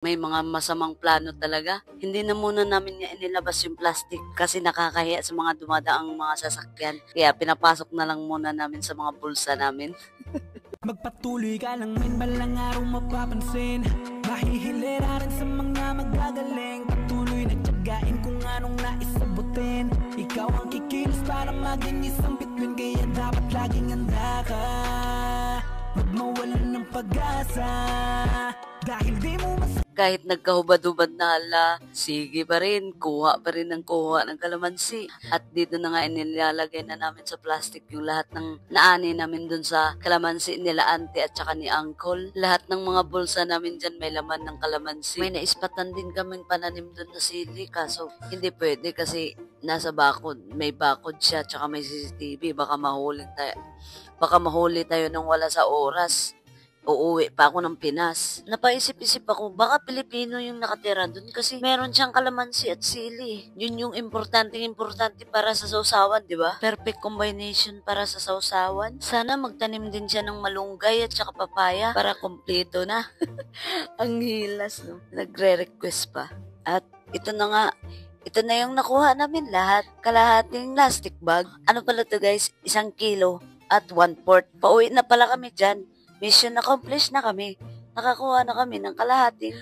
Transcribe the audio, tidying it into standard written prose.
May mga masamang plano talaga. Hindi na muna namin niya inilabas yung plastic kasi nakakahiya sa mga dumadaang mga sasakyan. Kaya pinapasok na lang muna namin sa mga bulsa namin. Magpatuloy ka lang men, balang araw mapapansin. Mahihilera rin sa mga magagaling. Patuloy na tiyagain kung anong naisabutin. Ikaw ang kikilos para maging isang bituin. Kaya dapat laging handa ka, huwag mawalan ng pag-asa. Dahil di mo Kahit nagkahubad-hubad na hala, sige pa rin, kuha pa rin ng kuha ng kalamansi. At dito na nga inilalagay na namin sa plastic yung lahat ng naani namin dun sa kalamansi nila ante at saka ni uncle. Lahat ng mga bulsa namin dyan may laman ng kalamansi. May naispatan din kaming pananim dun na sili, kaso hindi pwede kasi nasa bakod. May bakod siya at saka may CCTV, baka mahuli tayo nang wala sa oras. Uuwi pa ako ng Pinas. Napaisip-isip ako, baka Pilipino yung nakatira dun kasi meron siyang kalamansi at sili. Yun yung importante para sa sausawan, di ba? Perfect combination para sa sausawan. Sana magtanim din siya ng malunggay at saka papaya para kompleto na. Ang hilas, no? Nagre-request pa. At ito na nga, ito na yung nakuha namin lahat. Kalahating plastic bag. Ano pala to guys? 1 kilo at 1/4. Pauwi na pala kami dyan. Mission accomplished na kami. Nakakuha na kami ng kalahating